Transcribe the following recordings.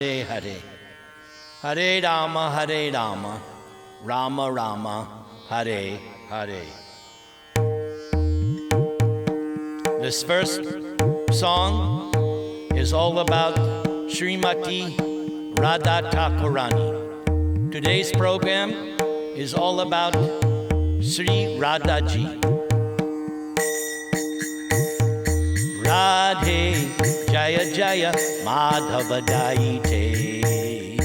Hare Hare, Hare Rama, Rama Rama, Hare Hare. This first song is all about Srimati Radha-tattva. Today's program is all about Sri Radhaji. Radhe Jaya Jaya Madhava Daite.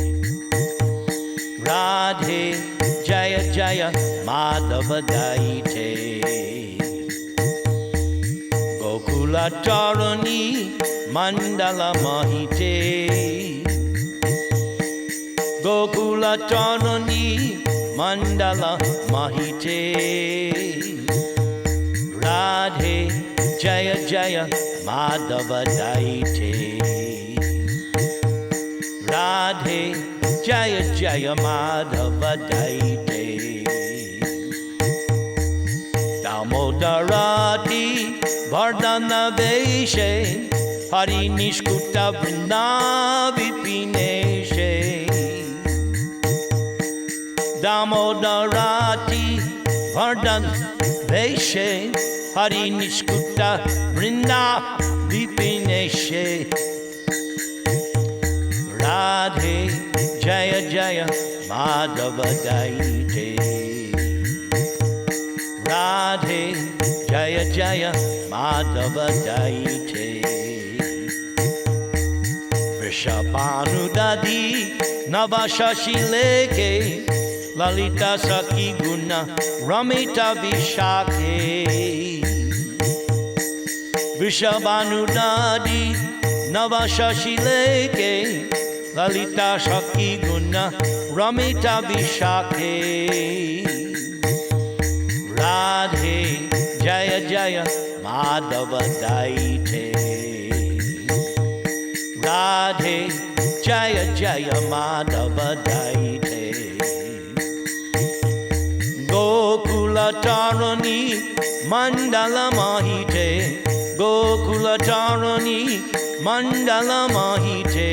Radhe Jaya Jaya Madhava Daite. Gokula Tarani Mandala Mahite. Gokula Tarani Mandala Mahite. Radhe Jaya Jaya Madhava Daite. Radhe Jaya Jaya Madhava Daite. Damodarati Vardhana Veshe Hari Nishkuta Vrinda Vipineshe. Damodarati Vardhana Veshe Hari Nishkuta Vrinda Vipineshe. Radhe Jaya Jaya Madhava Daite. Radhe Jaya Jaya Madhava Daite. Vrishabhanudadi Navashashileke Lalita Saki Guna Ramita Vishake. Vrishabhanudadi Navashashileke Lalita Saki Guna Ramita Vishake. Radhe Jaya Jaya Madhava Daite. Radhe Jaya Jaya Madhava Daite. Gokula Tarani Mandala Mahite. Gokula Tarani Mandala Mahite.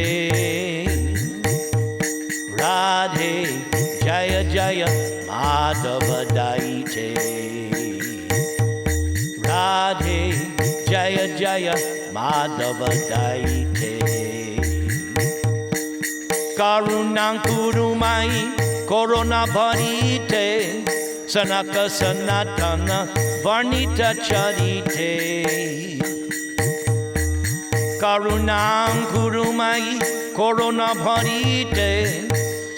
Radhe Jaya Jaya Madhava Daite. Radhe Jaya Jaya Madhava Daite. Karunam Kurumai Korona Bharite. Sanaka Sanatana Varnita Charite. Karunam Kurumai Korona Bharite.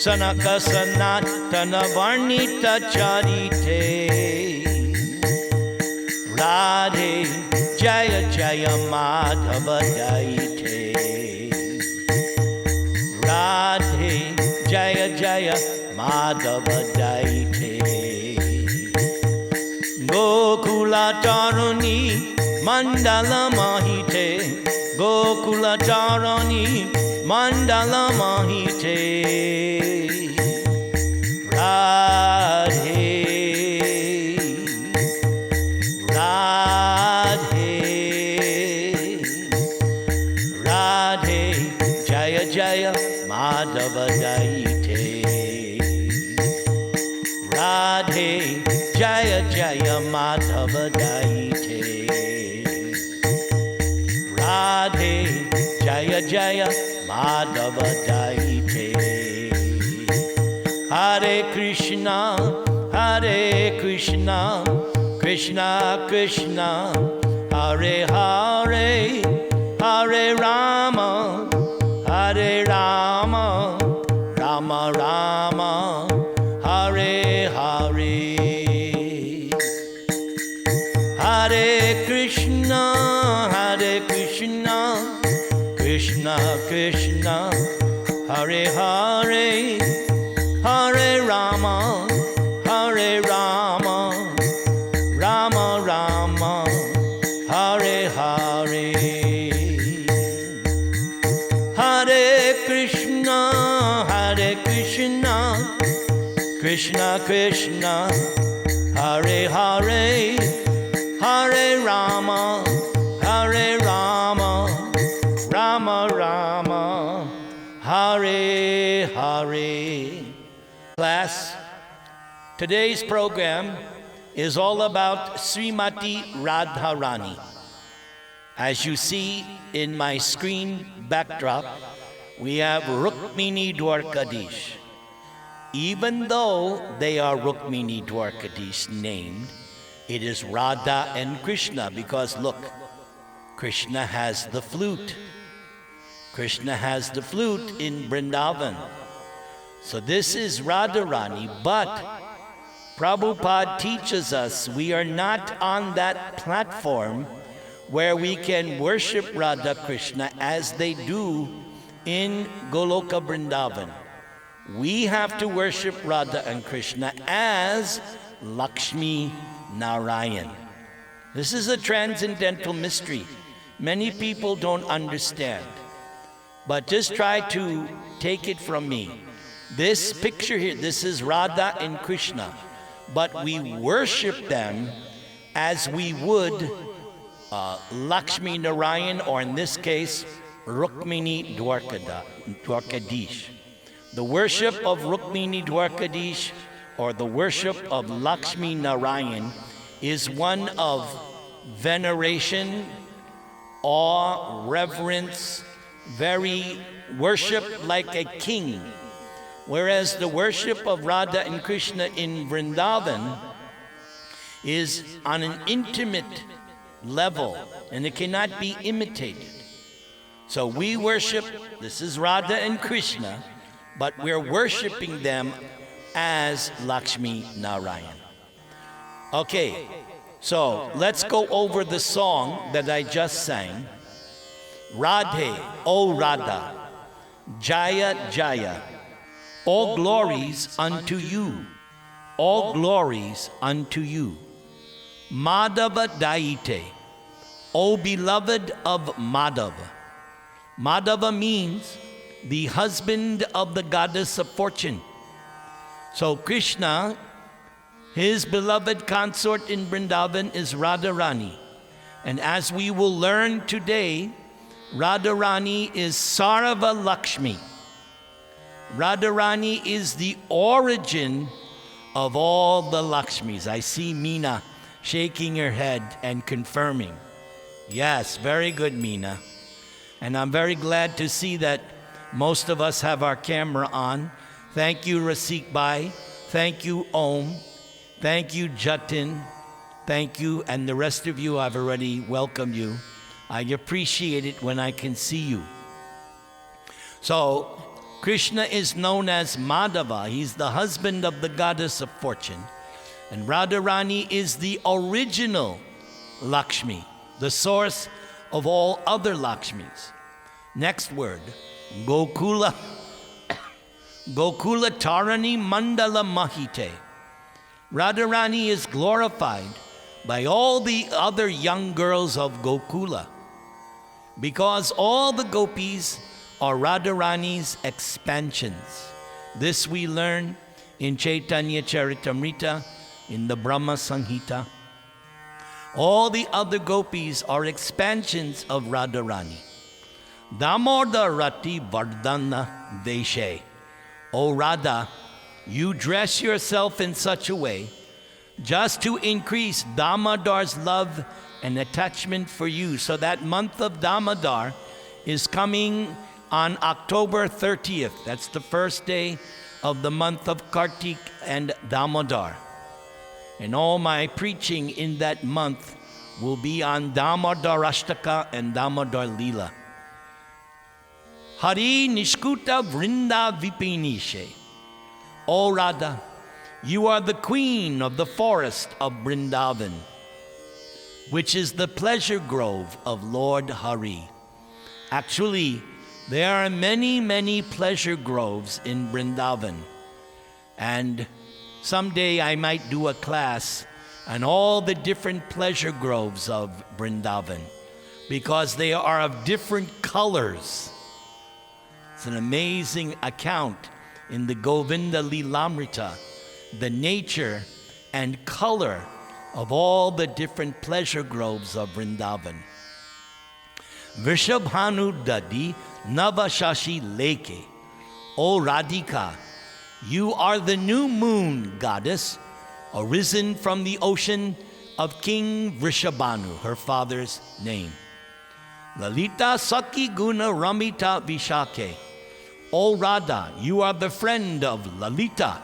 Sanaka Sanatana Varnita Charite. Radhe Jaya Jaya Madhava Daite. Radhe Jaya Jaya Madhava Daite. Gokula Tarani Mandala Mahite. Gokula Tarani Mandala Mahite. Radhe Radhe Radhe Jaya Jaya Madhava Daite. Radhe Jaya Jaya Madhava Daite. Radhe Jaya Jaya Madhava Daite. Hare Krishna, Hare Krishna, Krishna Krishna, Hare Hare, Hare Rama, Hare Rama, Rama Rama, Hare Hare. Hare Krishna, Hare Krishna, Krishna Krishna, Hare Hare, Hare Rama, Hare Rama, Rama Rama, Hare Hare. Hare Krishna, Hare Krishna, Krishna Krishna, Hare Hare, Hare Rama, Hare Rama, Rama Rama, Hare Hare Hare. Class, today's program is all about Srimati Radharani. As you see in my screen backdrop, we have Rukmini Dwarkadish. Even though they are Rukmini Dwarkadish named, it is Radha and Krishna because look, Krishna has the flute. Krishna has the flute in Vrindavan. So this is Radharani, but Prabhupada teaches us we are not on that platform where we can worship Radha Krishna as they do in Goloka Vrindavan. We have to worship Radha and Krishna as Lakshmi Narayan. This is a transcendental mystery. Many people don't understand. But just try to take it from me. This picture here, this is Radha and Krishna. But we worship them as we would Lakshmi Narayan, or in this case, Rukmini Dwarkadish. The worship of Rukmini Dwarkadish, or the worship of Lakshmi Narayan, is one of veneration, awe, reverence, very worship like a king. Whereas the worship of Radha and Krishna in Vrindavan is on an intimate level and it cannot be imitated. So we worship, this is Radha and Krishna, but we're worshiping them as Lakshmi Narayan. Okay, so let's go over the song that I just sang. Radhe, O Radha, Jaya Jaya, all glories unto you, all glories unto you. Madhava Daite, O beloved of Madhava. Madhava means the husband of the goddess of fortune. So Krishna, his beloved consort in Vrindavan is Radharani. And as we will learn today, Radharani is Sarva Lakshmi. Radharani is the origin of all the Lakshmis. I see Meena shaking her head and confirming. Yes, very good, Meena. And I'm very glad to see that most of us have our camera on. Thank you, Rasik Bhai. Thank you, Om. Thank you, Jatin. Thank you, and the rest of you, I've already welcomed you. I appreciate it when I can see you. So, Krishna is known as Madhava. He's the husband of the goddess of fortune. And Radharani is the original Lakshmi, the source of all other Lakshmis. Next word, Gokula. Gokula Tarani Mandala Mahite. Radharani is glorified by all the other young girls of Gokula, because all the gopis are Radharani's expansions. This we learn in Caitanya Charitamrita, in the Brahma Sanghita. All the other gopis are expansions of Radharani. Damodarati Vardhana Deshe. O Radha, you dress yourself in such a way just to increase Damodar's love and attachment for you. So that month of Damodar is coming on October 30th. That's the first day of the month of Kartik and Damodar. And all my preaching in that month will be on Damodar Ashtaka and Damodar Leela. Hari Nishkuta Vrinda Vipinishe. O Radha, you are the queen of the forest of Vrindavan, which is the pleasure grove of Lord Hari. Actually, there are many, many pleasure groves in Vrindavan. And someday I might do a class on all the different pleasure groves of Vrindavan, because they are of different colors. It's an amazing account in the Govinda Lilamrita, the nature and color of all the different pleasure groves of Vrindavan. Vishabhanu Dadi Navashashi Leke. O Radhika, you are the new moon goddess, arisen from the ocean of King Vrishabhanu, her father's name. Lalita Saki Guna Ramita Vishake. O Radha, you are the friend of Lalita,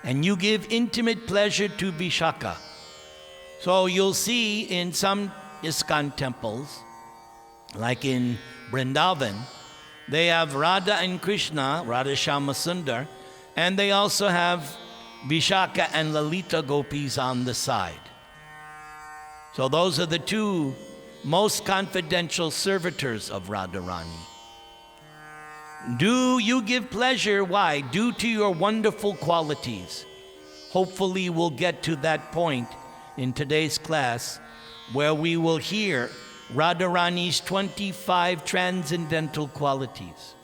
and you give intimate pleasure to Vishaka. So you'll see in some ISKCON temples, like in Vrindavan, they have Radha and Krishna, Radha Shama Sundar, and they also have Vishaka and Lalita gopis on the side. So those are the two most confidential servitors of Radharani. Do you give pleasure? Why? Due to your wonderful qualities. Hopefully we'll get to that point in today's class where we will hear Radharani's 25 transcendental qualities.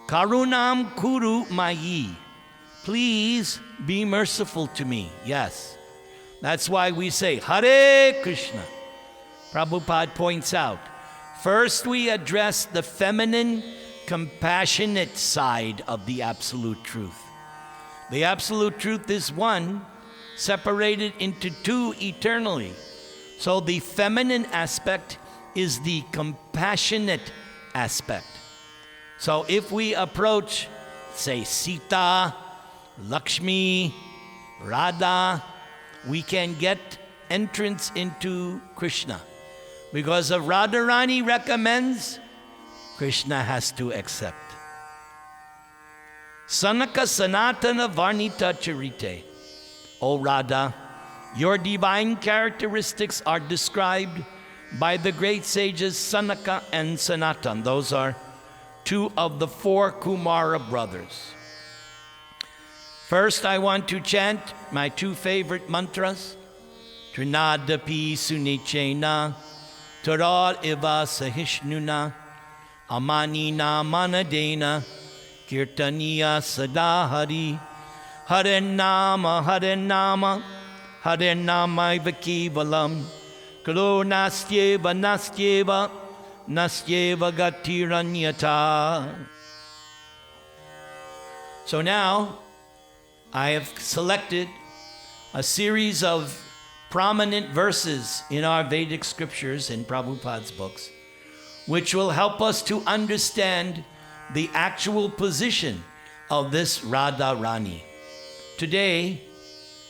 Karunam Kuru Mayi. Please be merciful to me. Yes. That's why we say Hare Krishna. Prabhupada points out, first we address the feminine, compassionate side of the Absolute Truth. The Absolute Truth is one, separated into two eternally. So the feminine aspect is the compassionate aspect. So if we approach, say, Sita, Lakshmi, Radha, we can get entrance into Krishna. Because if Radharani recommends, Krishna has to accept. Sanaka Sanatana Varnita Charite. O Radha, your divine characteristics are described by the great sages Sanaka and Sanatan. Those are two of the four Kumara brothers. First, I want to chant my two favorite mantras. Trinadapi Sunichena, Tarar Iva Sahishnuna, Amanina Manadena, Kirtaniya Sadahari, Hare Nama, Hare Nama, Hare Nama Vakivalam, Kalo Nastyeva, Nastyeva, Nastyeva Gatiranyata. So now, I have selected a series of prominent verses in our Vedic scriptures in Prabhupada's books, which will help us to understand the actual position of this Radharani. Today,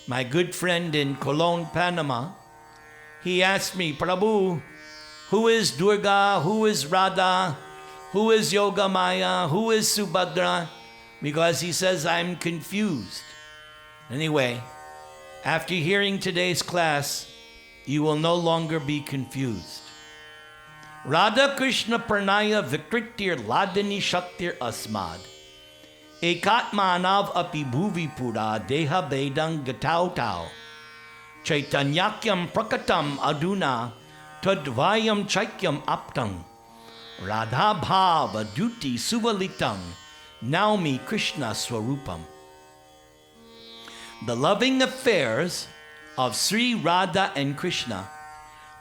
my good friend in Cologne, Panama, he asked me, Prabhu, who is Durga, who is Radha, who is Yogamaya, who is Subhadra? Because he says I'm confused. Anyway, after hearing today's class, you will no longer be confused. Radha Krishna Pranaya Vikritir Ladini Shaktir Asmad. Ekatmanav api bhuvi pura deha vedang gatau tau. Chaitanyakyam prakatam aduna tadvayam chaikyam aptang. Radha bhava duti suvalitang naumi Krishna swarupam. The loving affairs of Sri Radha and Krishna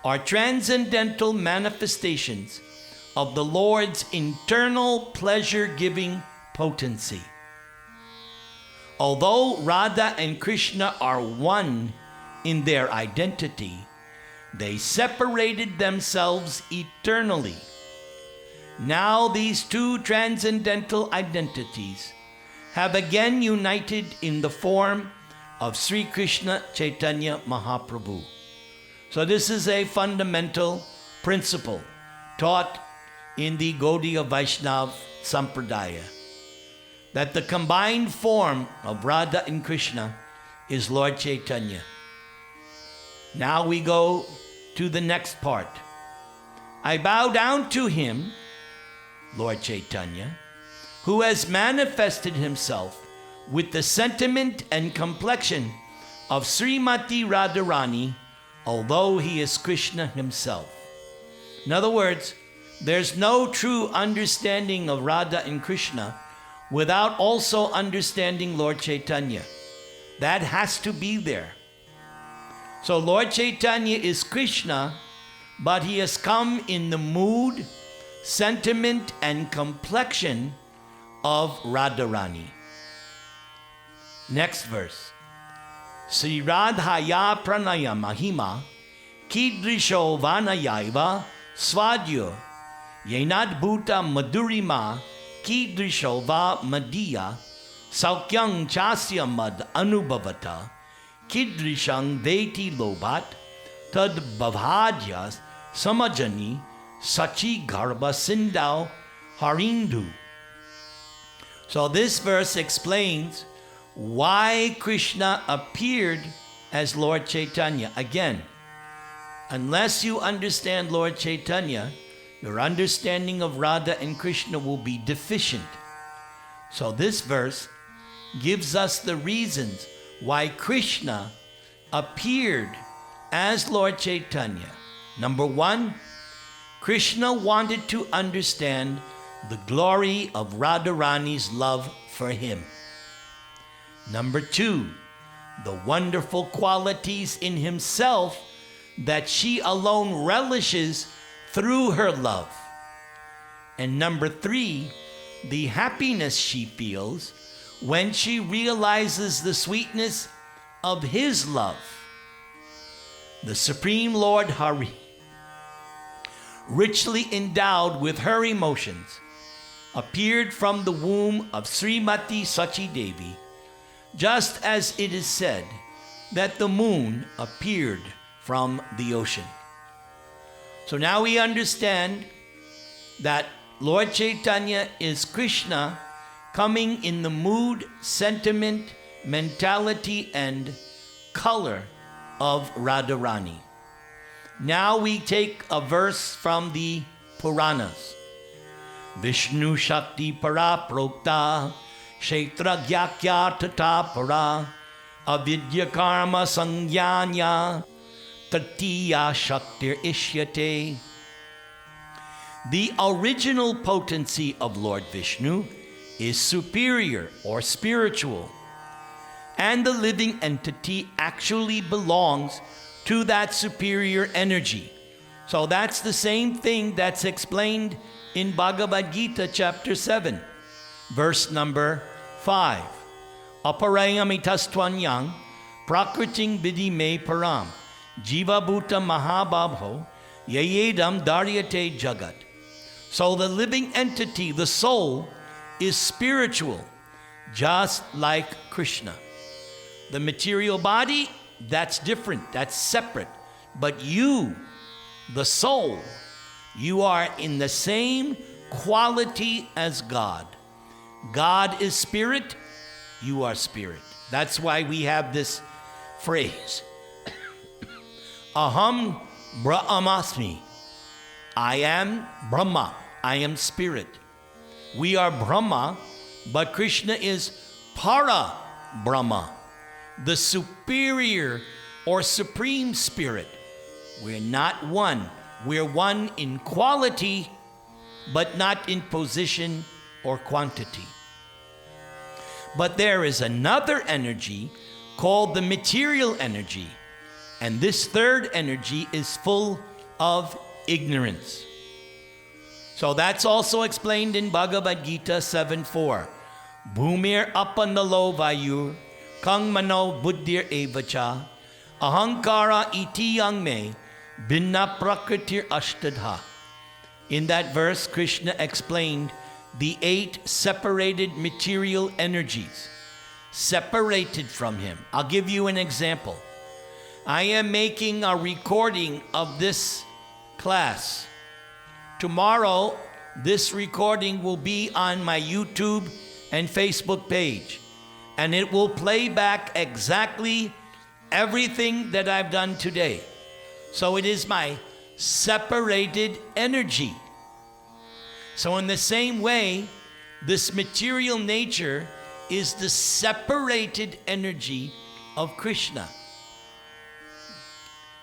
are transcendental manifestations of the Lord's internal pleasure-giving potency. Although Radha and Krishna are one in their identity, they separated themselves eternally. Now these two transcendental identities have again united in the form of Sri Krishna Caitanya Mahaprabhu. So this is a fundamental principle taught in the Gaudiya Vaishnava Sampradaya, that the combined form of Radha and Krishna is Lord Chaitanya. Now we go to the next part. I bow down to him, Lord Chaitanya, who has manifested himself with the sentiment and complexion of Srimati Radharani, although he is Krishna himself. In other words, there's no true understanding of Radha and Krishna without also understanding Lord Chaitanya. That has to be there. So Lord Chaitanya is Krishna, but he has come in the mood, sentiment, and complexion of Radharani. Next verse. Sri Radhaya Pranaya Mahima Kidrisho Vanayaiva Svadyo Yenad Bhuta Madurima Kidrisho Va Madhya Saukyang Chasya Mad Anubhavata Kidrishang Veti Lobat Tad Bhavadhyas Samajani Sachi Garbha Sindau Harindu. So this verse explains why Krishna appeared as Lord Caitanya. Again, unless you understand Lord Caitanya, your understanding of Radha and Krishna will be deficient. So this verse gives us the reasons why Krishna appeared as Lord Caitanya. Number one, Krishna wanted to understand the glory of Radharani's love for him. Number two, the wonderful qualities in himself that she alone relishes through her love. And number three, the happiness she feels when she realizes the sweetness of his love. The Supreme Lord Hari, richly endowed with her emotions, appeared from the womb of Srimati Sachi Devi, just as it is said that the moon appeared from the ocean. So now we understand that Lord Caitanya is Krishna coming in the mood, sentiment, mentality, and color of Radharani. Now we take a verse from the Puranas. Vishnu Shakti Para Prokta Kshetra Gyakya Tata Para Avidya Karma Sangyanya Tatiya Shaktir Ishyate. The original potency of Lord Vishnu is superior or spiritual, and the living entity actually belongs to that superior energy. So that's the same thing that's explained in Bhagavad Gita chapter 7, verse number 5. Aparayamitastvanyang prakriting vidhi me param jiva bhuta mahabhabho yayedam daryate jagat. So the living entity, the soul, is spiritual, just like Krishna. The material body, that's different, that's separate. But you, the soul, you are in the same quality as God. God is spirit, you are spirit. That's why we have this phrase, Aham Brahmasmi. I am Brahma, I am spirit. We are Brahma, but Krishna is Para Brahma, the superior or supreme spirit. We're not one. We're one in quality, but not in position or quantity. But there is another energy called the material energy, and this third energy is full of ignorance. So that's also explained in Bhagavad Gita 7:4. Bhumir apanalo vayu kang mano buddhir evacha ahankara iti yang me binna prakritir ashtadha. In that verse, Krishna explained the 8 separated material energies separated from him. I'll give you an example. I am making a recording of this class. Tomorrow, this recording will be on my YouTube and Facebook page, and it will play back exactly everything that I've done today. So it is my separated energy. So in the same way, this material nature is the separated energy of Krishna.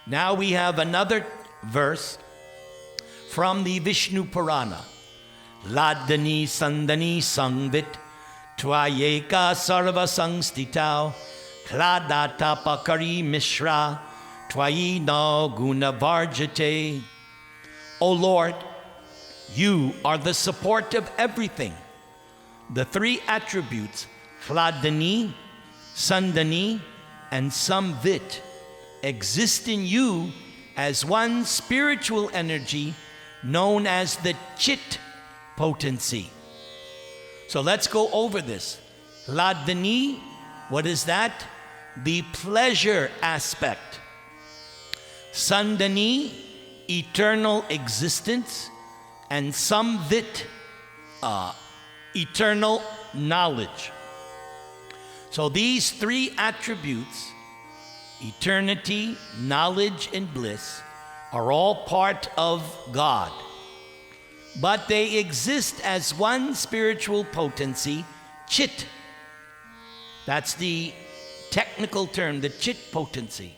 Now we have another verse from the Vishnu Purana. Ladani Sandani Sangvit Tvayeka Sarva Sangstitao Kladata Pakari Mishra Twayi no Guna Varjate. O Lord, you are the support of everything, the three attributes, Hladani, Sandani, and Samvit, exist in you as one spiritual energy known as the Chit potency. So let's go over this. Hladani, what is that? The pleasure aspect. Sandani, eternal existence. And Samvit, eternal knowledge. So these three attributes, eternity, knowledge, and bliss, are all part of God. But they exist as one spiritual potency, Chit. That's the technical term, the Chit potency.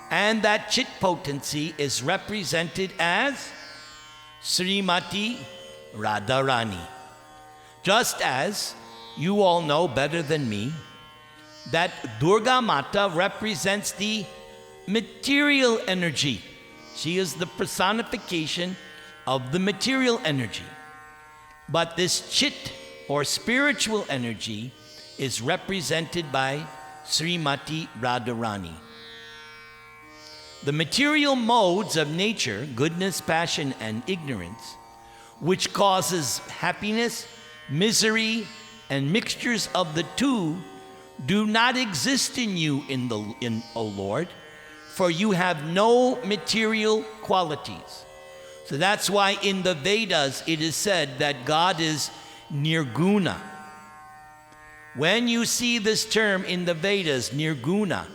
And that Chit potency is represented as Srimati Radharani. Just as you all know better than me that Durga Mata represents the material energy. She is the personification of the material energy. But this Chit or spiritual energy is represented by Srimati Radharani. The material modes of nature, goodness, passion, and ignorance, which causes happiness, misery, and mixtures of the two, do not exist in you, O Lord, for you have no material qualities. So that's why in the Vedas it is said that God is Nirguna. When you see this term in the Vedas, Nirguna,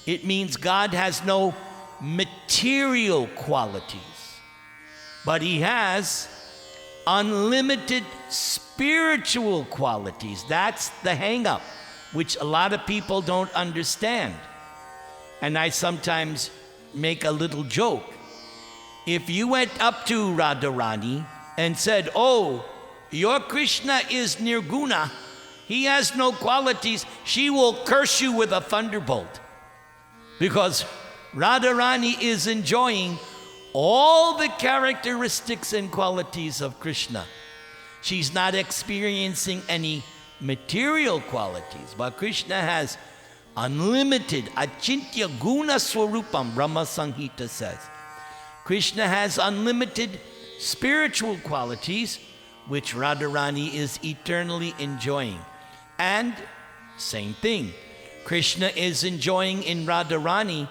it means God has no material qualities, but he has unlimited spiritual qualities. That's the hang-up, which a lot of people don't understand. And I sometimes make a little joke. If you went up to Radharani and said, "Oh, your Krishna is Nirguna, he has no qualities," she will curse you with a thunderbolt, because Radharani is enjoying all the characteristics and qualities of Krishna. She's not experiencing any material qualities, but Krishna has unlimited achintya guna swarupam, Brahma Sanghita says. Krishna has unlimited spiritual qualities, which Radharani is eternally enjoying. And same thing, Krishna is enjoying in Radharani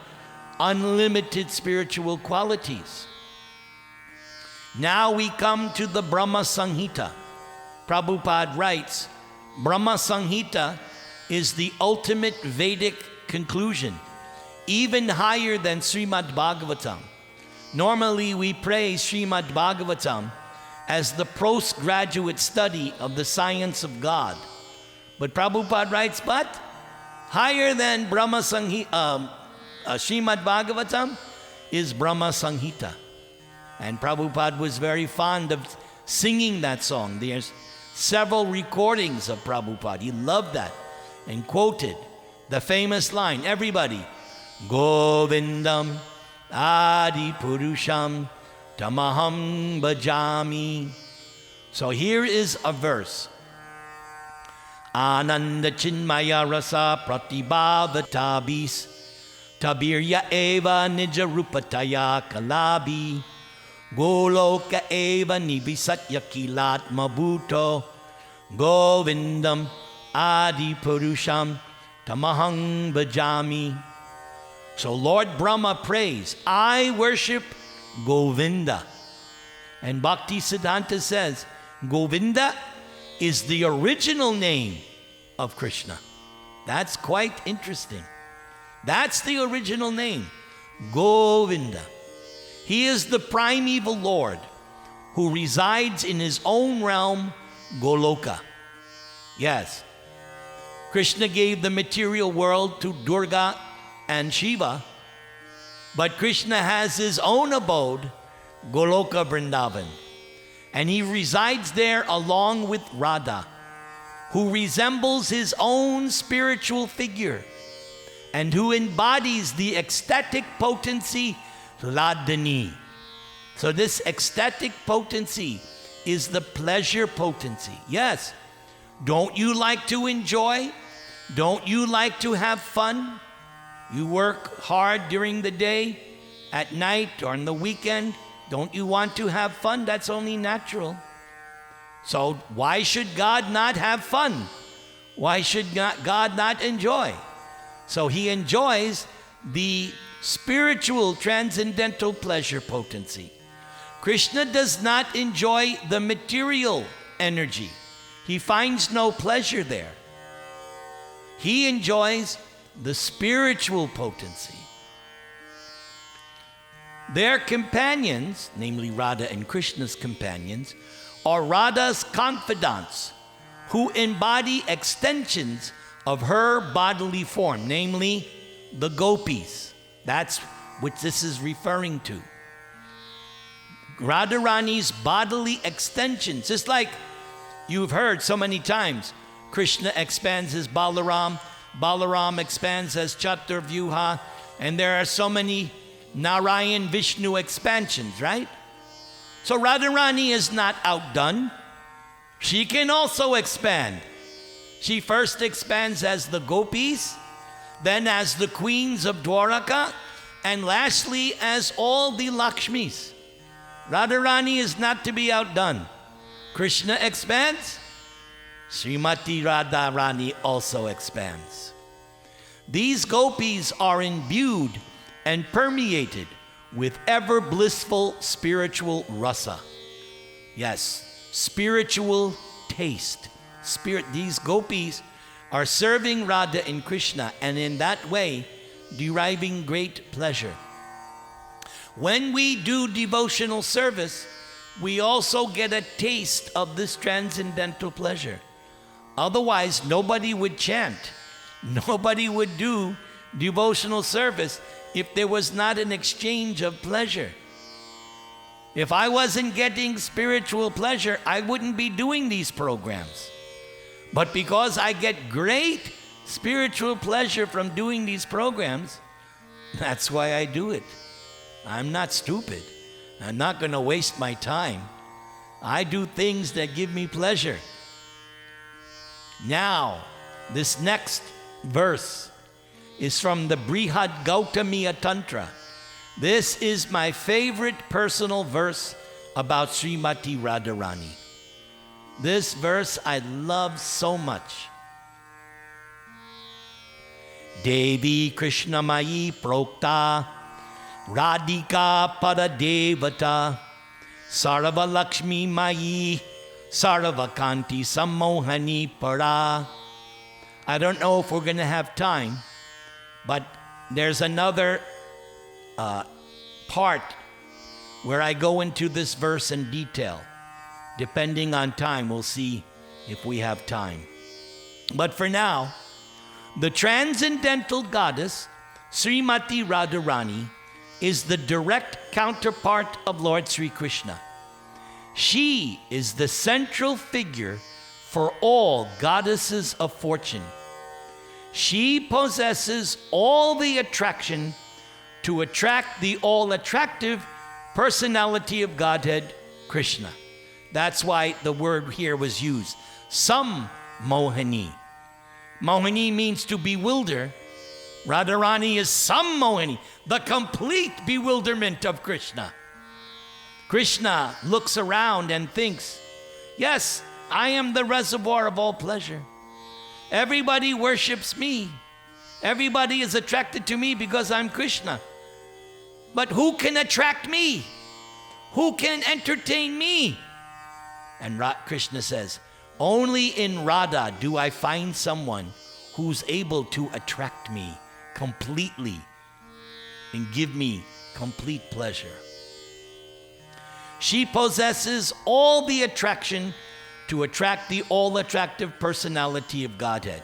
unlimited spiritual qualities. Now we come to the Brahma Sanghita. Prabhupada writes, Brahma Sanghita is the ultimate Vedic conclusion, even higher than Srimad Bhagavatam. Normally we praise Srimad Bhagavatam as the postgraduate study of the science of God. But Prabhupada writes, but higher than Brahma Sanghita, Srimad Bhagavatam is Brahma Sanghita. And Prabhupada was very fond of singing that song. There's several recordings of Prabhupada. He loved that and quoted the famous line, everybody, Govindam Adi Purusham Tamaham Bhajami. So here is a verse. Ananda Chinmaya Rasa Pratibhavatabis Tabirya Eva Nija Rupataya Kalabi Goloka Eva Nibisatya Kilat Mabuto Govindam Adi Purusham Tamahang Bhajami. So Lord Brahma prays, I worship Govinda. And Bhakti Siddhanta says, Govinda is the original name of Krishna. That's quite interesting. That's the original name, Govinda. He is the primeval Lord who resides in his own realm, Goloka. Yes, Krishna gave the material world to Durga and Shiva, but Krishna has his own abode, Goloka Vrindavan. And he resides there along with Radha, who resembles his own spiritual figure and who embodies the ecstatic potency, Hladani. So this ecstatic potency is the pleasure potency. Yes, Don't you like to enjoy? Don't you like to have fun? You work hard during the day, at night, or on the weekend. Don't you want to have fun? That's only natural. So why should God not have fun? Why should God not enjoy? So he enjoys the spiritual transcendental pleasure potency. Krishna does not enjoy the material energy. He finds no pleasure there. He enjoys the spiritual potency. Their companions, namely Radha and Krishna's companions, are Radha's confidants who embody extensions of her bodily form, namely the gopis. That's what this is referring to. Radharani's bodily extensions, just like you've heard so many times, Krishna expands as Balaram, Balaram expands as Chaturvyuha, and there are so many Narayan Vishnu expansions, right? So Radharani is not outdone. She can also expand. She first expands as the gopis, then as the queens of Dwaraka, and lastly as all the Lakshmis. Radharani is not to be outdone. Krishna expands, Srimati Radharani also expands. These gopis are imbued and permeated with ever blissful spiritual rasa. Yes, spiritual taste. These gopis are serving Radha and Krishna, and in that way deriving great pleasure. When we do devotional service, we also get a taste of this transcendental pleasure. Otherwise, nobody would chant. Nobody would do devotional service if there was not an exchange of pleasure. If I wasn't getting spiritual pleasure, I wouldn't be doing these programs. But because I get great spiritual pleasure from doing these programs, that's why I do it. I'm not stupid. I'm not going to waste my time. I do things that give me pleasure. Now, this next verse is from the Brihad Gautamiya Tantra. This is my favorite personal verse about Srimati Radharani. This verse I love so much. Devi Krishna Mayi Prokta Radhika Paradevata Sarva Lakshmi Mayi Sarva Kanti Sammohani Para. I don't know if we're going to have time, but there's another part where I go into this verse in detail. Depending on time, we'll see if we have time. But for now, the transcendental goddess, Srimati Radharani, is the direct counterpart of Lord Sri Krishna. She is the central figure for all goddesses of fortune. She possesses all the attraction to attract the all-attractive personality of Godhead, Krishna. That's why the word here was used. Some Mohini. Mohini means to bewilder. Radharani is some Mohini, the complete bewilderment of Krishna. Krishna looks around and thinks, yes, I am the reservoir of all pleasure. Everybody worships me. Everybody is attracted to me because I'm Krishna. But who can attract me? Who can entertain me? And Krishna says, only in Radha do I find someone who's able to attract me completely and give me complete pleasure. She possesses all the attraction to attract the all-attractive personality of Godhead.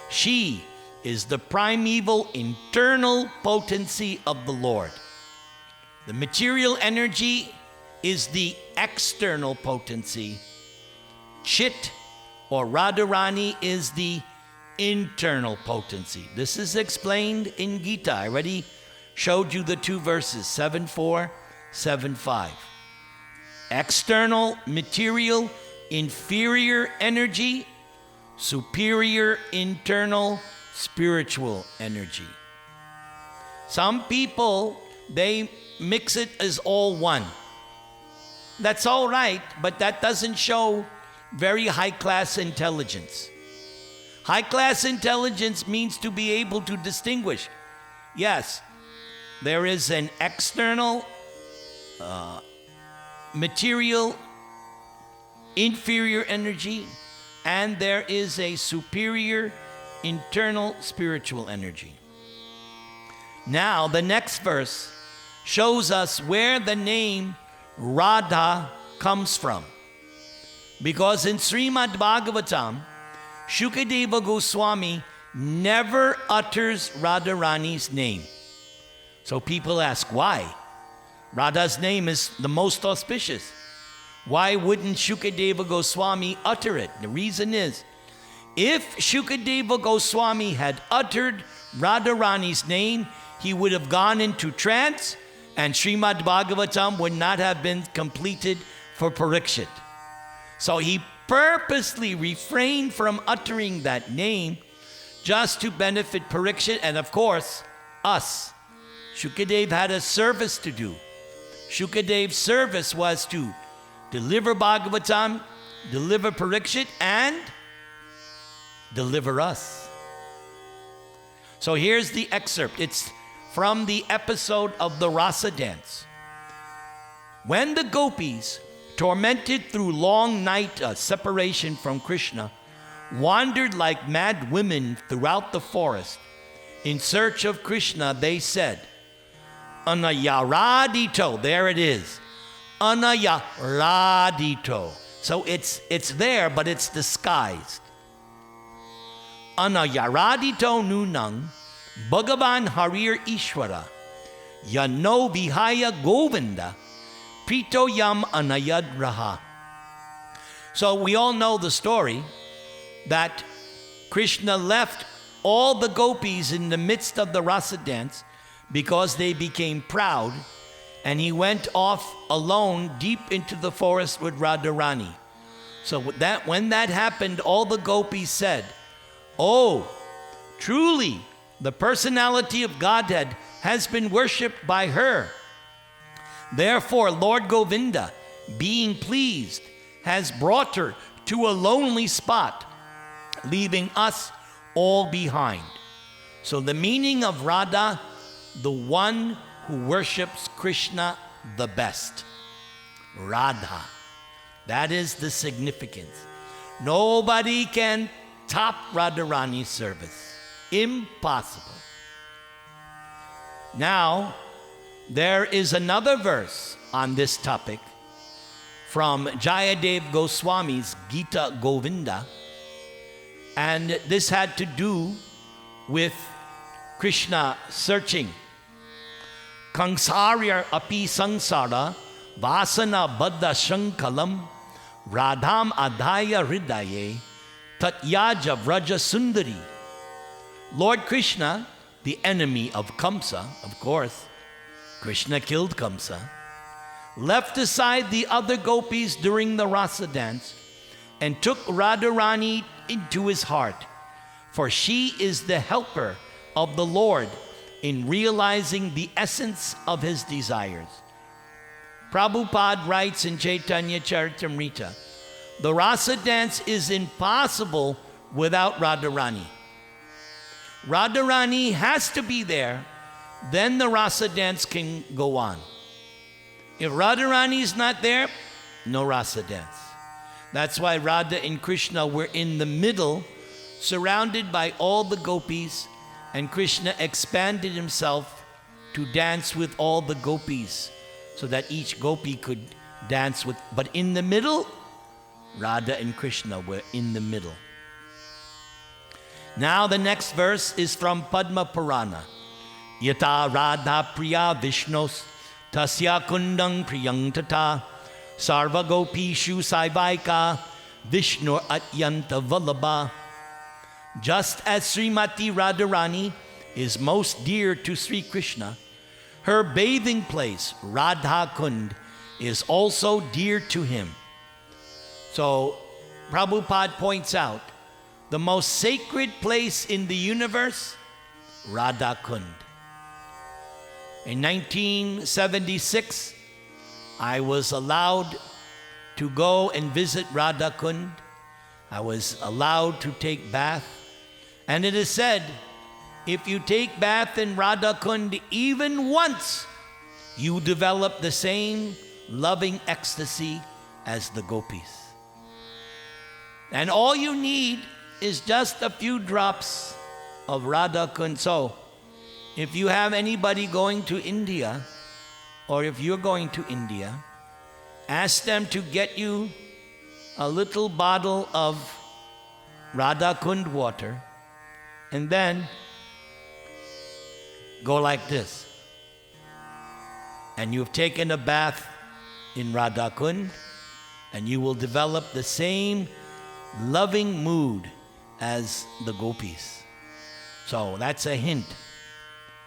She is the primeval internal potency of the Lord. The material energy is the external potency. Chit or Radharani is the internal potency. This is explained in Gita. I already showed you the two verses, 7.4, 7.5. External, material, inferior energy superior internal spiritual energy. Some people, they mix it as all one. That's all right, but that doesn't show very high-class intelligence. High-class intelligence means to be able to distinguish. Yes, there is an external, material, inferior energy, and there is a superior, internal, spiritual energy. Now, the next verse shows us where the name Radha comes from. Because in Srimad Bhagavatam, Shukadeva Goswami never utters Radharani's name. So people ask, why? Radha's name is the most auspicious. Why wouldn't Shukadeva Goswami utter it? The reason is, if Shukadeva Goswami had uttered Radharani's name, he would have gone into trance, and Srimad Bhagavatam would not have been completed for Parikshit. So he purposely refrained from uttering that name just to benefit Parikshit and, of course, us. Shukadev had a service to do. Shukadev's service was to deliver Bhagavatam, deliver Parikshit, and deliver us. So here's the excerpt. It's from the episode of the Rasa dance. When the gopis, tormented through long night separation from Krishna, wandered like mad women throughout the forest in search of Krishna, they said, Anayaradito, there it is. Anayaradito. So it's there, but it's disguised. Anayaradito nunang Bhagavan Harir Ishwara Yano Vihaya Govinda Prito Yam Anayad Raha. So we all know the story that Krishna left all the gopis in the midst of the rasa dance because they became proud, and he went off alone deep into the forest with Radharani. So that when that happened, all the gopis said, "Oh, truly, the personality of Godhead has been worshipped by her. Therefore, Lord Govinda, being pleased, has brought her to a lonely spot, leaving us all behind." So the meaning of Radha, the one who worships Krishna the best. Radha. That is the significance. Nobody can top Radharani's service. Impossible. Now, there is another verse on this topic from Jayadev Goswami's Gita Govinda, and this had to do with Krishna searching. Kangsarya api sangsara vasana baddha shankalam radham adhaya hridaye tatyaja vraja sundari. Lord Krishna, the enemy of Kamsa, of course, Krishna killed Kamsa, left aside the other gopis during the rasa dance and took Radharani into his heart, for she is the helper of the Lord in realizing the essence of his desires. Prabhupada writes in Caitanya Charitamrita, the rasa dance is impossible without Radharani. Radharani has to be there, then the rasa dance can go on. If Radharani is not there, no rasa dance. That's why Radha and Krishna were in the middle, surrounded by all the gopis, and Krishna expanded himself to dance with all the gopis so that each gopi could dance with. But in the middle, Radha and Krishna were in the middle. Now the next verse is from Padma Purana. Yata Radha Priya Vishnos Tasya Kundang Priyang Tata Sarva Gopishu Saivaika Vishnu Atyanta Vallabha. Just as Srimati Radharani is most dear to Sri Krishna, her bathing place, Radha Kund, is also dear to him. So Prabhupada points out, the most sacred place in the universe, Radha Kund. In 1976, I was allowed to go and visit Radha Kund. I was allowed to take bath. And it is said, if you take bath in Radha Kund even once, you develop the same loving ecstasy as the gopis. And all you need is just a few drops of Radha Kund. So, if you have anybody going to India, or if you're going to India, ask them to get you a little bottle of Radha Kund water, and then go like this. And you've taken a bath in Radha Kund, and you will develop the same loving mood as the gopis. So that's a hint.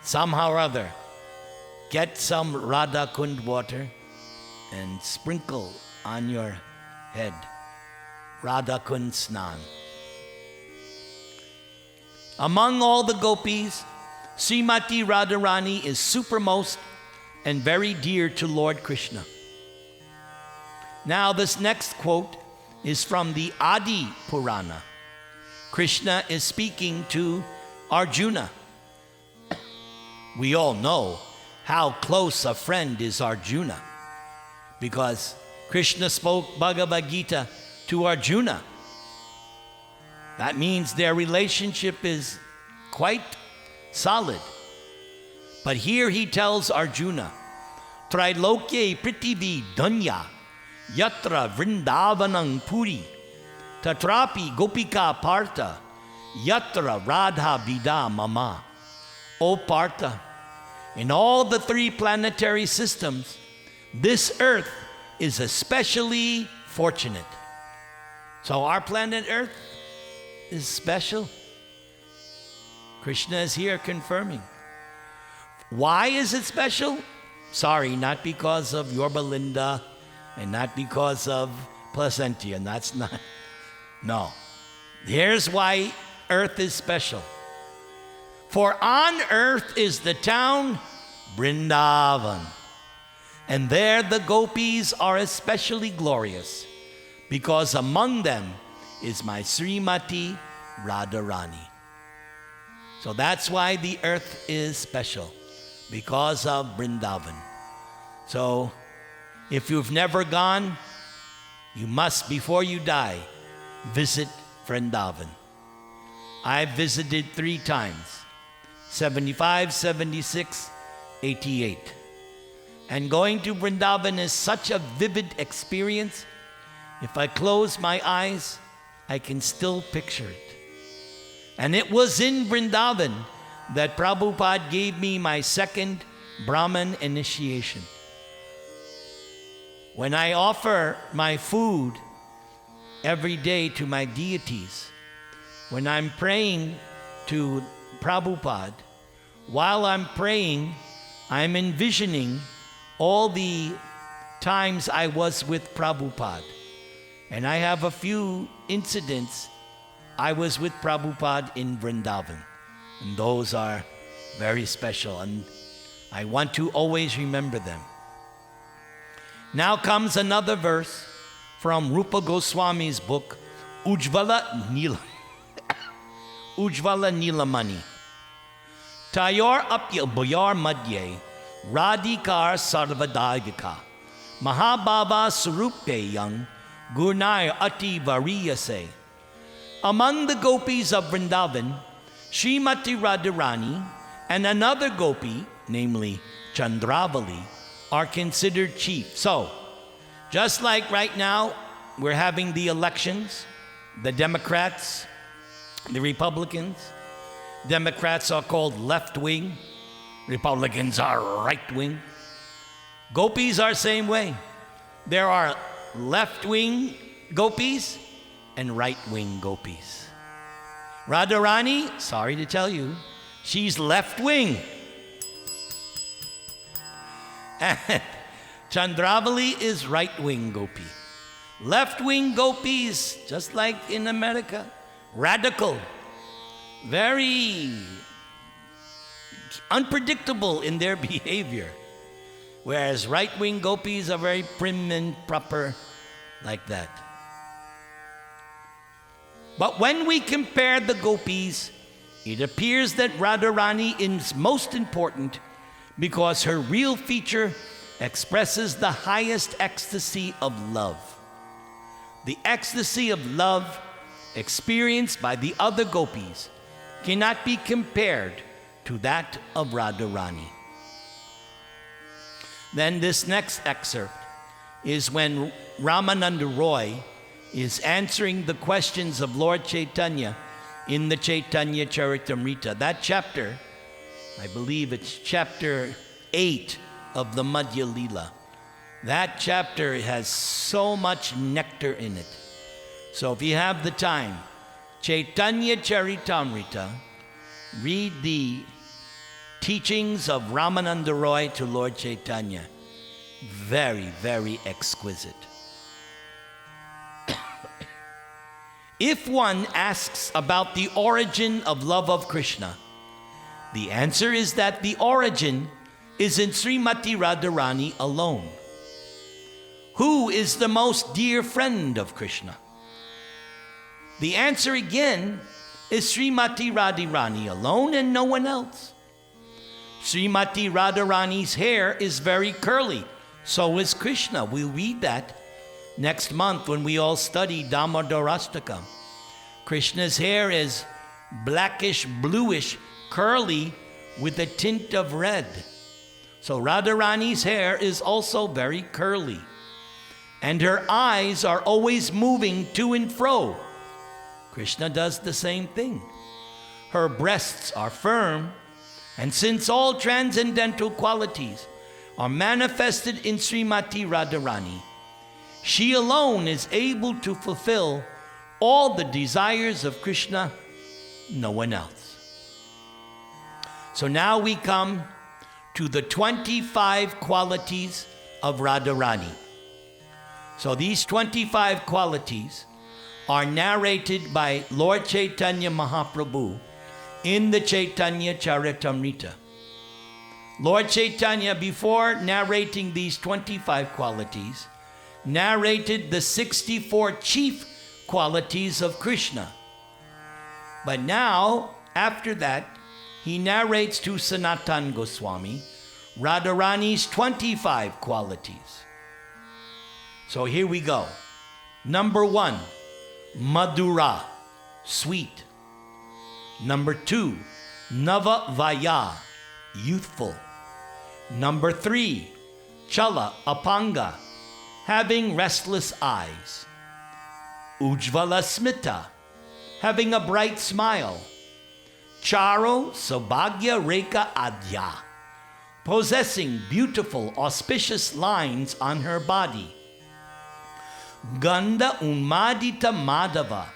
Somehow or other, get some Radha Kund water and sprinkle on your head. Radha Kund Snan. Among all the gopis, Srimati Radharani is supermost and very dear to Lord Krishna. Now this next quote is from the Adi Purana. Krishna is speaking to Arjuna. We all know how close a friend is Arjuna, because Krishna spoke Bhagavad Gita to Arjuna. That means their relationship is quite solid. But here he tells Arjuna, Trailokye Prithvi Danya Yatra Vrindavanam Puri Tatrapi Gopika Partha Yatra Radha Vida Mama. O Partha, in all the three planetary systems, this earth is especially fortunate. So our planet Earth is special. Krishna is here confirming. Why is it special? Sorry, not because of Yorba Linda and not because of Placentia. That's not. No. Here's why Earth is special. For on earth is the town Vrindavan. And there the gopis are especially glorious, because among them is my Srimati Radharani. So that's why the earth is special, because of Vrindavan. So if you've never gone, you must, before you die, visit Vrindavan. I've visited 3 times, 75, 76, 88. And going to Vrindavan is such a vivid experience. If I close my eyes, I can still picture it. And it was in Vrindavan that Prabhupada gave me my second Brahman initiation. When I offer my food every day to my deities, when I'm praying to Prabhupada, while I'm praying, I'm envisioning all the times I was with Prabhupada. And I have a few incidents I was with Prabhupada in Vrindavan. And those are very special, and I want to always remember them. Now comes another verse from Rupa Goswami's book, Ujvala Nilamani. Tayor apya boyar madye radhikar sarvadaivika mahabhava surupe yang gurnai ati variyase. Among the gopis of Vrindavan, Srimati Radharani and another gopi, namely Chandravali, are considered chief. So, just like right now, we're having the elections, the Democrats, the Republicans. Democrats are called left wing, Republicans are right wing. Gopis are same way. There are left wing gopis and right wing gopis. Radharani, sorry to tell you, she's left wing. And Chandravali is right wing gopi. Left wing gopis, just like in America, radical, very unpredictable in their behavior. Whereas right-wing gopis are very prim and proper like that. But when we compare the gopis, it appears that Radharani is most important because her real feature expresses the highest ecstasy of love. The ecstasy of love experienced by the other gopis cannot be compared to that of Radharani. Then this next excerpt is when Ramananda Roy is answering the questions of Lord Caitanya in the Caitanya Charitamrita. That chapter, I believe it's chapter 8 of the Madhya Lila. That chapter has so much nectar in it. So if you have the time, Caitanya Charitamrita, read the teachings of Ramananda Roy to Lord Caitanya. Very, very exquisite. If one asks about the origin of love of Krishna, the answer is that the origin is in Srimati Radharani alone. Who is the most dear friend of Krishna? The answer again is Srimati Radharani alone and no one else. Srimati Radharani's hair is very curly. So is Krishna. We'll read that next month when we all study Damodarastakam. Krishna's hair is blackish, bluish, curly with a tint of red. So Radharani's hair is also very curly. And her eyes are always moving to and fro. Krishna does the same thing. Her breasts are firm. And since all transcendental qualities are manifested in Srimati Radharani, she alone is able to fulfill all the desires of Krishna, no one else. So now we come to the 25 qualities of Radharani. So these 25 qualities are narrated by Lord Caitanya Mahaprabhu in the Caitanya Charitamrita. Lord Caitanya, before narrating these 25 qualities, narrated the 64 chief qualities of Krishna. But now, after that, he narrates to Sanatan Goswami Radharani's 25 qualities. So here we go. Number 1, Madhura, sweet. Number 2, Nava Vaya, youthful. Number 3, Chala Apanga, having restless eyes. Ujvala Smita, having a bright smile. Charo Saubhagya Rekha Adya, possessing beautiful, auspicious lines on her body. Ganda Unmadita Madhava,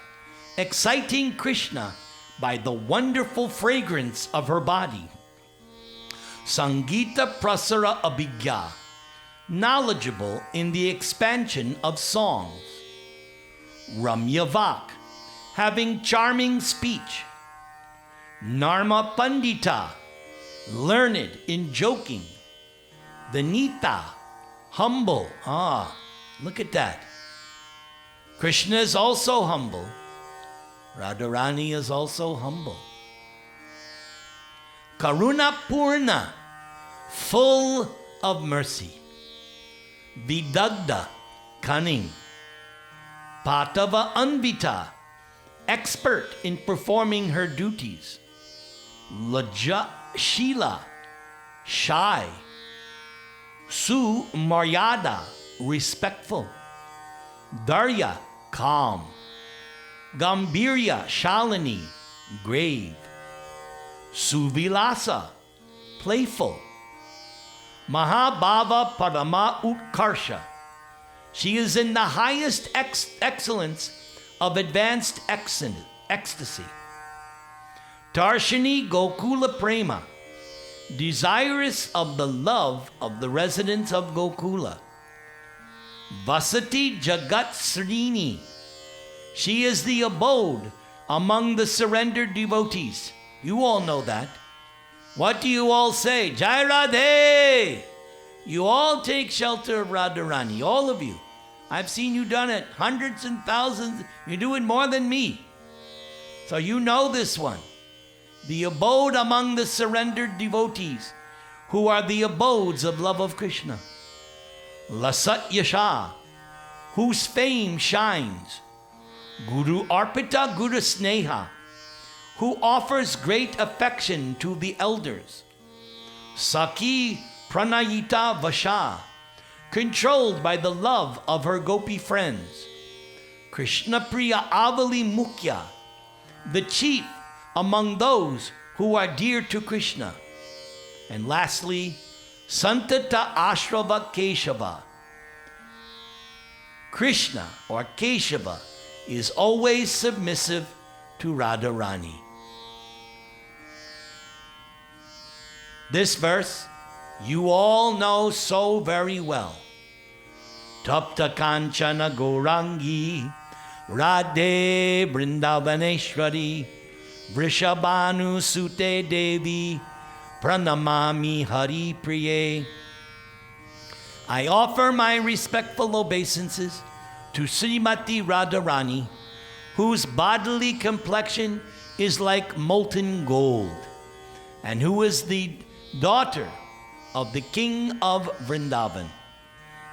exciting Krishna by the wonderful fragrance of her body. Sangeeta Prasara Abhigya, knowledgeable in the expansion of songs. Ramya Vak, having charming speech. Narma Pandita, learned in joking. Vinita, humble. Look at that. Krishna is also humble. Radharani is also humble. Karuna Purna, full of mercy. Vidagda, cunning. Patava Anvita, expert in performing her duties. Laja Shila, shy. Su Maryada, respectful. Darya, calm. Gambirya Shalini, grave. Suvilasa, playful. Mahabhava Parama Utkarsha, she is in the highest excellence of advanced ecstasy. Tarshini Gokula Prema, desirous of the love of the residents of Gokula. Vasati Jagat Srini, she is the abode among the surrendered devotees. You all know that. What do you all say? Jai Radhe! You all take shelter of Radharani, all of you. I've seen you done it, hundreds and thousands. You do it more than me. So you know this one. The abode among the surrendered devotees, who are the abodes of love of Krishna. Lasat Yasha, whose fame shines. Guru Arpita Guru Sneha, who offers great affection to the elders. Saki Pranayita Vasha, controlled by the love of her gopi friends. Krishna Priya Avali Mukhya, the chief among those who are dear to Krishna. And lastly, Santata Ashrava Keshava. Krishna, or Keshava, is always submissive to Radharani. This verse you all know so very well. Tapta Kanchana Gaurangi Radhe Vrindavaneshwari Vrishabhanu Sute Devi Pranamami Hari Priye. I offer my respectful obeisances to Srimati Radharani, whose bodily complexion is like molten gold, and who is the daughter of the king of Vrindavan.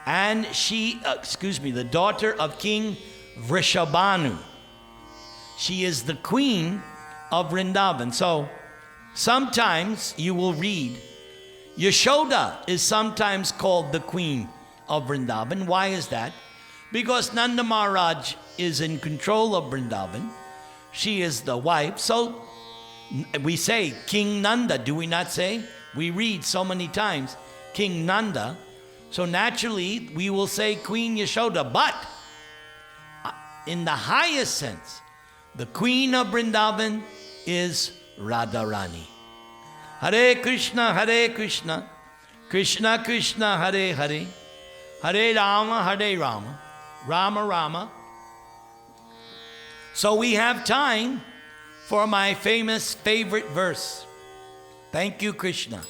And she, the daughter of King Vrishabhanu. She is the queen of Vrindavan. So sometimes you will read, Yashoda is sometimes called the queen of Vrindavan. Why is that? Because Nanda Maharaj is in control of Vrindavan. She is the wife. So we say King Nanda, do we not say? We read so many times King Nanda. So naturally we will say Queen Yashoda. But in the highest sense, the queen of Vrindavan is Radharani. Hare Krishna, Krishna Krishna, Hare Hare, Hare Rama, Rama Rama. So we have time for my famous favorite verse. Thank you, Krishna.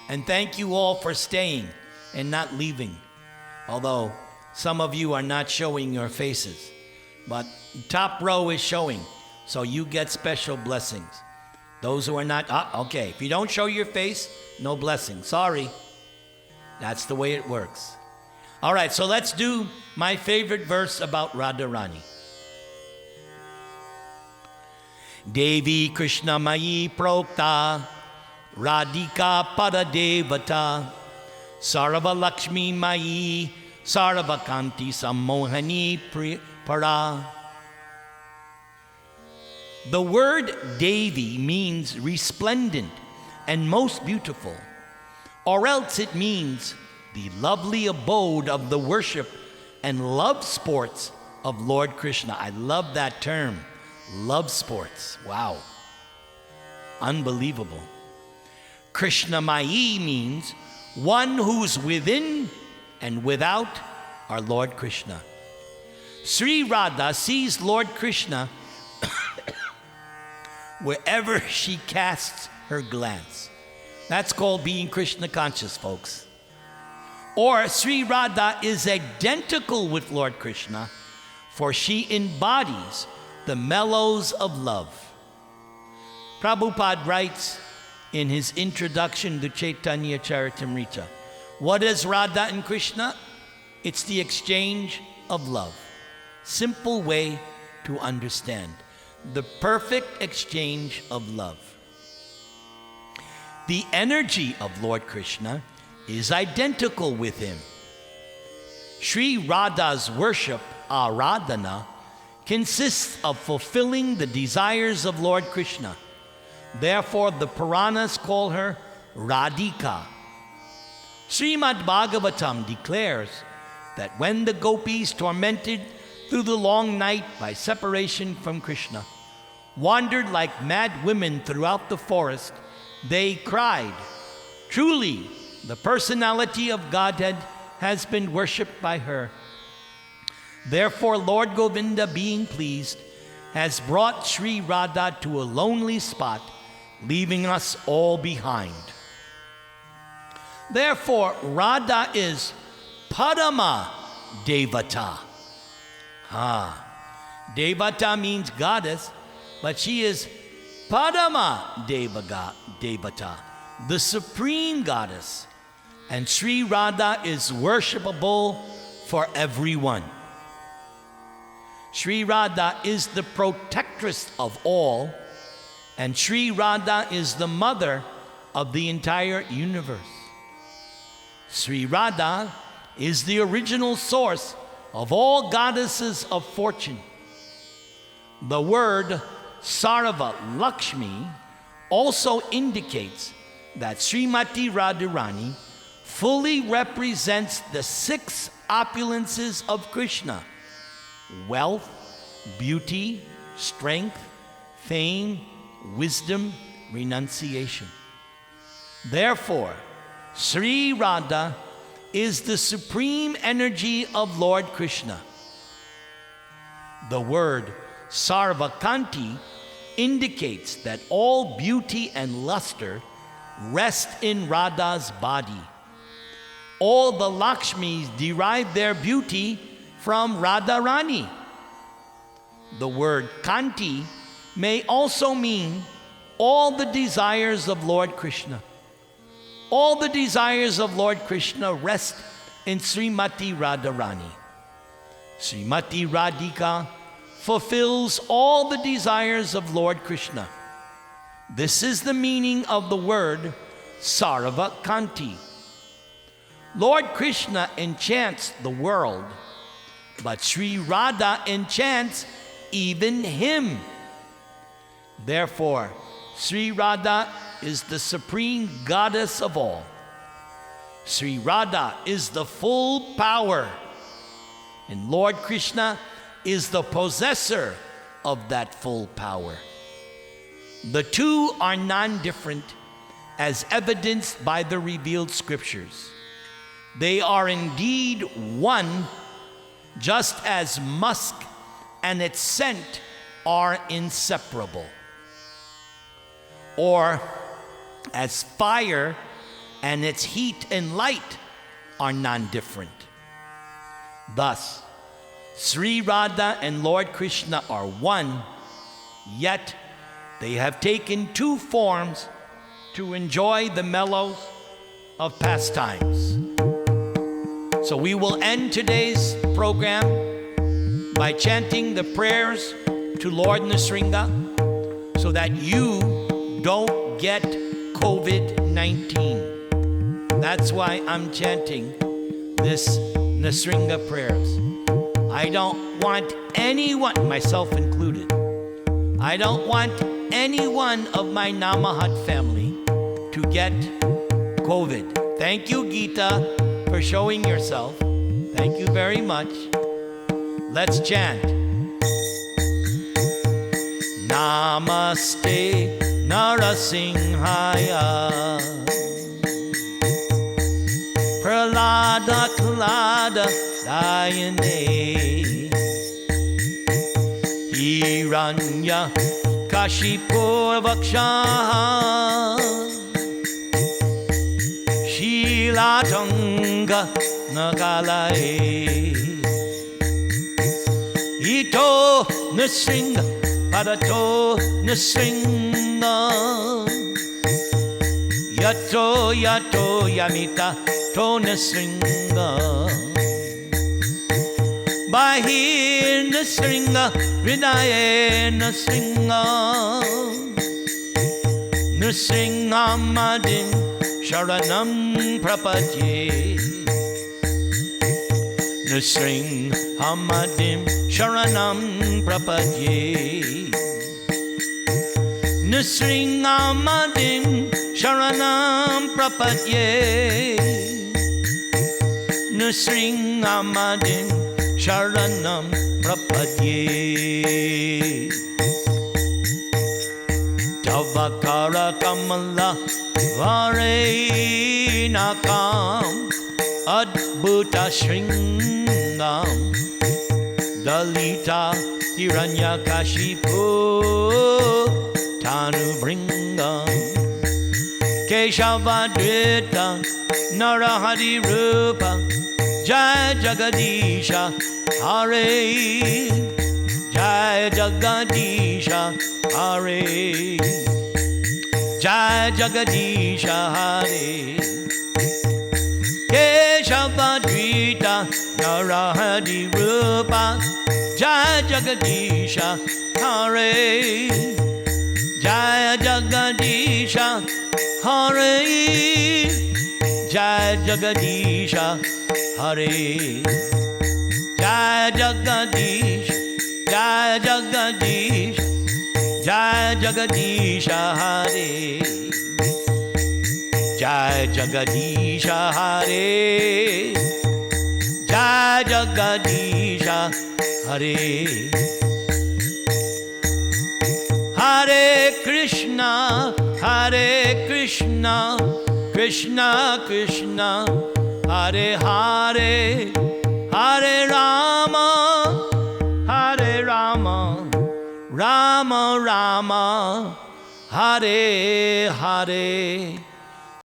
And thank you all for staying and not leaving. Although some of you are not showing your faces. But top row is showing. So you get special blessings. Those who are not, okay. If you don't show your face, no blessing. Sorry. That's the way it works. All right, so let's do my favorite verse about Radharani. Devi Krishna Mayi Prokta Radhika Paradevata Sarva Lakshmi Mayi Sarva Kanti Sammohani Para. The word Devi means resplendent and most beautiful, or else it means the lovely abode of the worship and love sports of Lord Krishna. I love that term, love sports. Wow. Unbelievable. Krishnamayi means one who's within and without our Lord Krishna. Sri Radha sees Lord Krishna wherever she casts her glance. That's called being Krishna conscious, folks. Or Sri Radha is identical with Lord Krishna, for she embodies the mellows of love. Prabhupada writes in his introduction to Caitanya Charitamrita, what is Radha and Krishna? It's the exchange of love. Simple way to understand. The perfect exchange of love. The energy of Lord Krishna is identical with him. Sri Radha's worship, Aradhana, consists of fulfilling the desires of Lord Krishna. Therefore, the Puranas call her Radhika. Srimad Bhagavatam declares that when the gopis, tormented through the long night by separation from Krishna, wandered like mad women throughout the forest, they cried, "Truly, the personality of Godhead has been worshipped by her." Therefore, Lord Govinda, being pleased, has brought Sri Radha to a lonely spot, leaving us all behind. Therefore, Radha is Parama Devata. Devata means goddess, but she is Parama Devata, the supreme goddess. And Sri Radha is worshipable for everyone. Sri Radha is the protectress of all, and Sri Radha is the mother of the entire universe. Sri Radha is the original source of all goddesses of fortune. The word Sarva Lakshmi also indicates that Srimati Radharani fully represents the 6 opulences of Krishna: wealth, beauty, strength, fame, wisdom, renunciation. Therefore, Sri Radha is the supreme energy of Lord Krishna. The word Sarvakanti indicates that all beauty and luster rest in Radha's body. All the Lakshmis derive their beauty from Radharani. The word Kanti may also mean all the desires of Lord Krishna. All the desires of Lord Krishna rest in Srimati Radharani. Srimati Radhika fulfills all the desires of Lord Krishna. This is the meaning of the word Sarva Kanti. Lord Krishna enchants the world, but Sri Radha enchants even him. Therefore, Sri Radha is the supreme goddess of all. Sri Radha is the full power, and Lord Krishna is the possessor of that full power. The two are non-different, as evidenced by the revealed scriptures. They are indeed one, just as musk and its scent are inseparable. Or as fire and its heat and light are non-different. Thus, Sri Radha and Lord Krishna are one, yet they have taken 2 forms to enjoy the mellows of pastimes. So we will end today's program by chanting the prayers to Lord Nrsinga so that you don't get COVID-19. That's why I'm chanting this Nrsinga prayers. I don't want anyone, myself included, I don't want any one of my Namahat family to get COVID. Thank you, Gita, for showing yourself. Thank you very much. Let's chant. Namaste Narasimhaya Pralada Klada Dayane Hiranya Kashipur Vaksha Shilatunga Nagalae Ito Nrsinga Parato Nrsinga Yato Yato Yamita To Nrsinga Bahir Nrsinga Hridaye Nrsinga Nrsinga Madin Sharanam Prapadye Nrsinga Madin Sharanam Prapadye Nrsinga Madin Sharanam Prapadye Nrsinga Madin Sharanam Prapadye Tavakara Kamala Varenakam Adbhuta Shringam Dalita Hiranyakashipu Tanubringam Keshavadrita Narahari Rupa Jai Jagadisha Hare Jai Jagadisha Hare Jai Jagadisha Hare Keshavadrita Narahari Rupa Jai Jagadisha Hare Jai Jagadisha Hare Jai Jagadisha Hare Jai Jagadisha Jai Jagadisha Jai Jagadisha Hare Jai Jagadisha Hare Jai Jagadisha Hare Hare Krishna Krishna Krishna Hare Hare Hare Rama Rama Rama Hare Hare